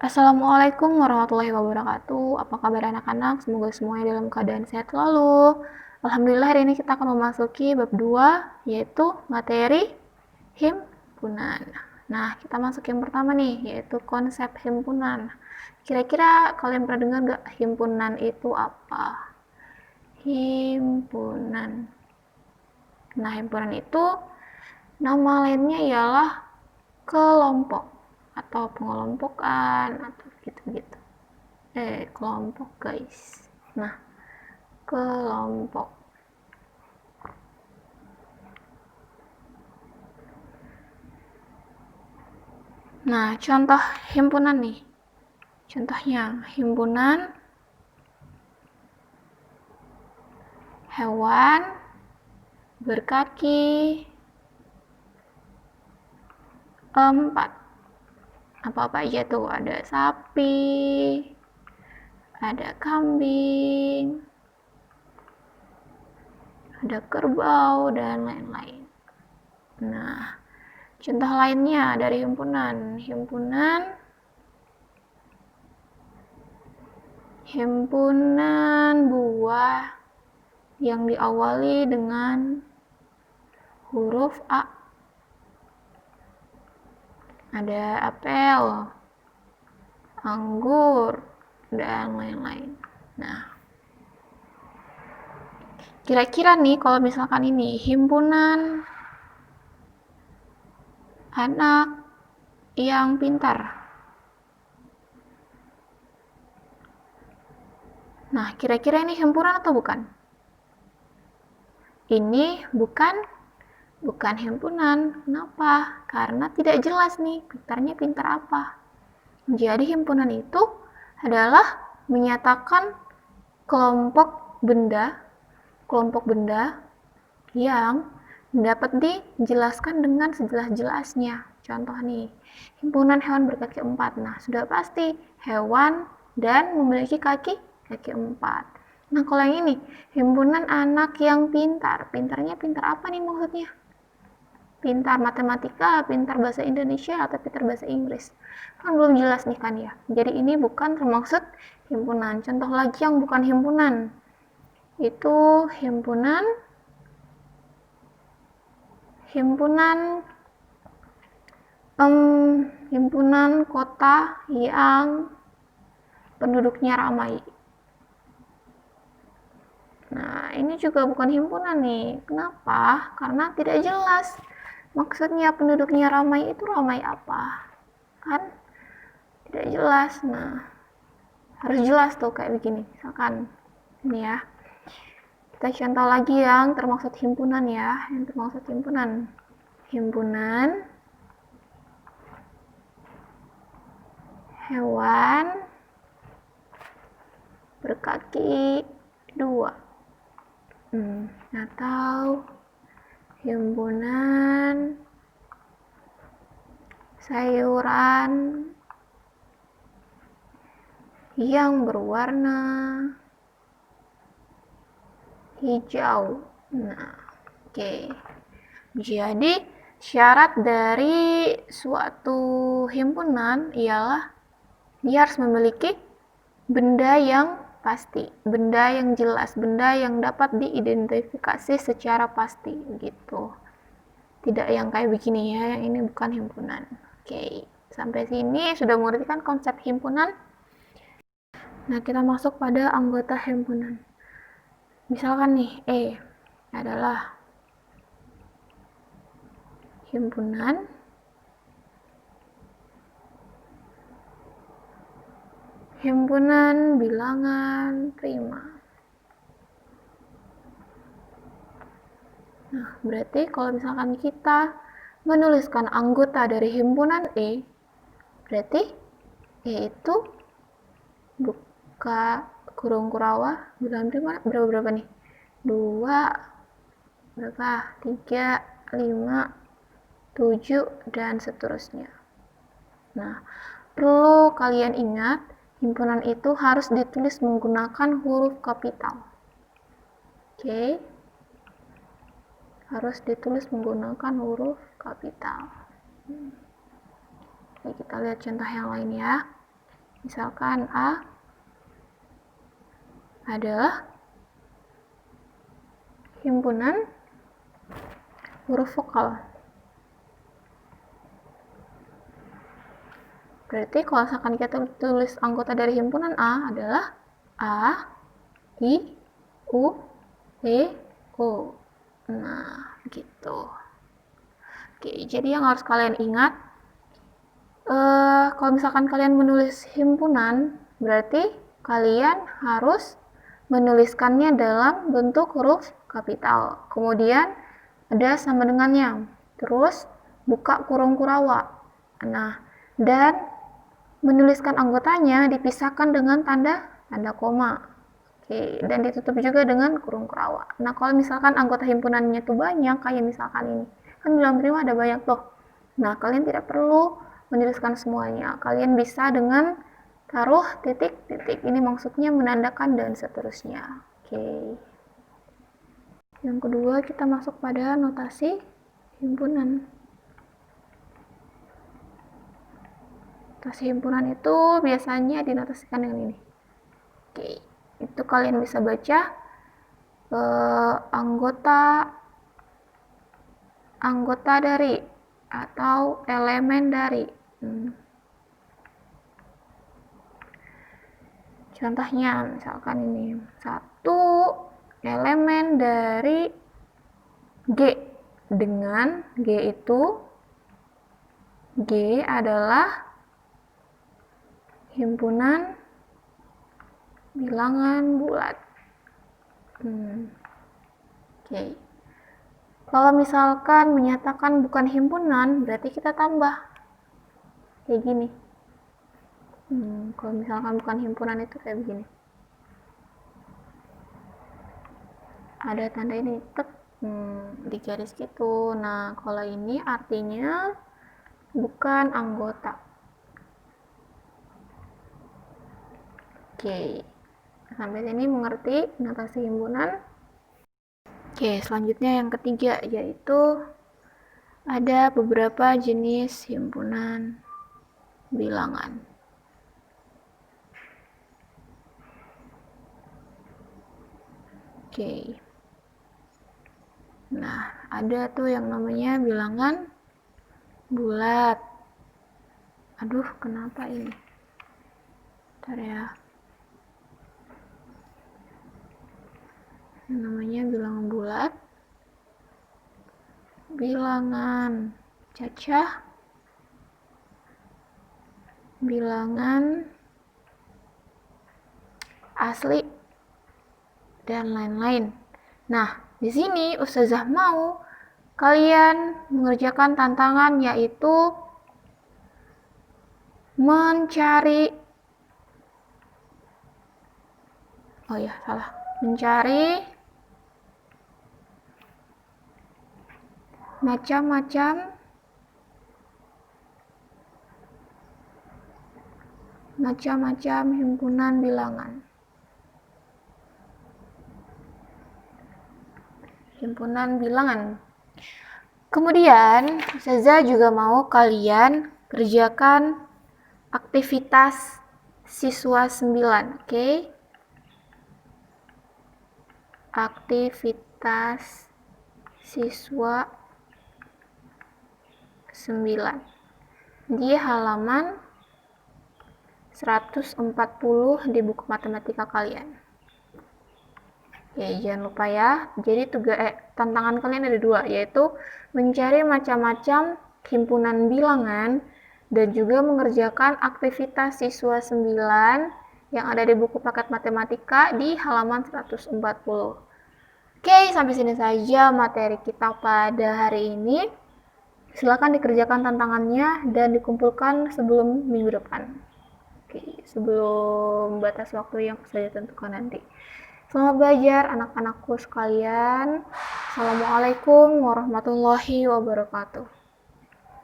Assalamualaikum warahmatullahi wabarakatuh. Apa kabar anak-anak? Semoga semuanya dalam keadaan sehat selalu. Alhamdulillah hari ini kita akan memasuki bab 2, yaitu materi himpunan. Nah, kita masuk yang pertama nih, yaitu konsep himpunan. Kira-kira kalian pernah dengar gak himpunan itu apa? Himpunan. Nah, himpunan itu nama lainnya ialah kelompok atau pengelompokan atau gitu-gitu. Kelompok guys. Nah, kelompok. Nah, contoh himpunan nih. Contohnya, himpunan hewan berkaki 4. Apa-apa aja tuh? Ada sapi, ada kambing, ada kerbau, dan lain-lain. Nah, contoh lainnya dari himpunan. Himpunan buah yang diawali dengan huruf A. Ada apel, anggur, dan lain-lain. Nah, kira-kira nih kalau misalkan ini himpunan anak yang pintar. Nah, kira-kira ini himpunan atau bukan? Ini bukan himpunan. Kenapa? Karena tidak jelas nih pintarnya pintar apa. Jadi himpunan itu adalah menyatakan kelompok benda yang dapat dijelaskan dengan sejelas-jelasnya. Contoh nih, himpunan hewan berkaki 4. Nah, sudah pasti hewan dan memiliki kaki 4. Nah, kalau yang ini, himpunan anak yang pintar. Pintarnya pintar apa nih maksudnya? Pintar matematika, pintar bahasa Indonesia, atau pintar bahasa Inggris? Kan belum jelas nih kan ya. Jadi ini bukan termaksud himpunan. Contoh lagi yang bukan himpunan. Itu himpunan kota yang penduduknya ramai. Nah, ini juga bukan himpunan nih. Kenapa? Karena tidak jelas. Maksudnya penduduknya ramai itu ramai apa? Kan tidak jelas. Nah, harus jelas tuh kayak begini. Misalkan ini ya. Kita contoh lagi yang termaksud himpunan ya. Yang termaksud himpunan. Himpunan hewan berkaki 2. Atau himpunan sayuran yang berwarna hijau. Nah, oke. Jadi syarat dari suatu himpunan ialah dia harus memiliki benda yang pasti, benda yang jelas, benda yang dapat diidentifikasi secara pasti gitu. Tidak yang kayak begini ya, yang ini bukan himpunan. Oke, sampai sini sudah mengerti kan konsep himpunan? Nah, kita masuk pada anggota himpunan. Misalkan nih, adalah himpunan bilangan prima. Nah, berarti kalau misalkan kita menuliskan anggota dari himpunan berarti itu buka kurung kurawa bilangan prima berapa nih? 2, berapa? 3, 5, 7, dan seterusnya. Nah, perlu kalian ingat, himpunan itu harus ditulis menggunakan huruf kapital. Oke. Harus ditulis menggunakan huruf kapital. Oke, kita lihat contoh yang lain ya. Misalkan A adalah himpunan huruf vokal. Berarti kalau misalkan kita tulis anggota dari himpunan A adalah A, I, U, E, O. Nah, gitu. Oke, jadi yang harus kalian ingat, kalau misalkan kalian menulis himpunan, berarti kalian harus menuliskannya dalam bentuk huruf kapital. Kemudian ada sama dengannya. Terus buka kurung kurawa. Nah, dan menuliskan anggotanya dipisahkan dengan tanda koma. Oke, dan ditutup juga dengan kurung kurawa. Nah, kalau misalkan anggota himpunannya itu banyak, kayak misalkan ini, kan bilang prima ada banyak tuh. Nah, kalian tidak perlu menuliskan semuanya. Kalian bisa dengan taruh titik-titik. Ini maksudnya menandakan dan seterusnya. Oke. Yang kedua, kita masuk pada notasi himpunan. Notasi himpunan itu biasanya dinotasikan dengan ini. Oke, itu kalian bisa baca anggota dari atau elemen dari. Contohnya misalkan ini, satu elemen dari G, dengan G itu G adalah himpunan bilangan bulat. Oke. Kalau misalkan menyatakan bukan himpunan, berarti kita tambah kayak gini. Kalau misalkan bukan himpunan itu kayak begini. Ada tanda ini, tek, di garis gitu. Nah, kalau ini artinya bukan anggota. Oke, sampai sini mengerti notasi himpunan. Oke, selanjutnya yang ketiga, yaitu ada beberapa jenis himpunan bilangan. Oke. Nah, ada tuh yang namanya bilangan bulat. Aduh, kenapa ini? Bentar ya. Yang namanya bilangan bulat, bilangan cacah, bilangan asli, dan lain-lain. Nah, di sini Ustazah mau kalian mengerjakan tantangan, yaitu mencari macam-macam himpunan bilangan. Kemudian, Ustazah juga mau kalian kerjakan aktivitas siswa 9, oke? Aktivitas siswa 9 di halaman 140 di buku matematika kalian. Ya, jangan lupa ya. Jadi tantangan kalian ada 2, yaitu mencari macam-macam himpunan bilangan dan juga mengerjakan aktivitas siswa 9 yang ada di buku paket matematika di halaman 140. Oke, sampai sini saja materi kita pada hari ini. Silakan dikerjakan tantangannya dan dikumpulkan sebelum minggu depan. Oke, sebelum batas waktu yang saya tentukan nanti. Selamat belajar anak-anakku sekalian. Assalamualaikum warahmatullahi wabarakatuh.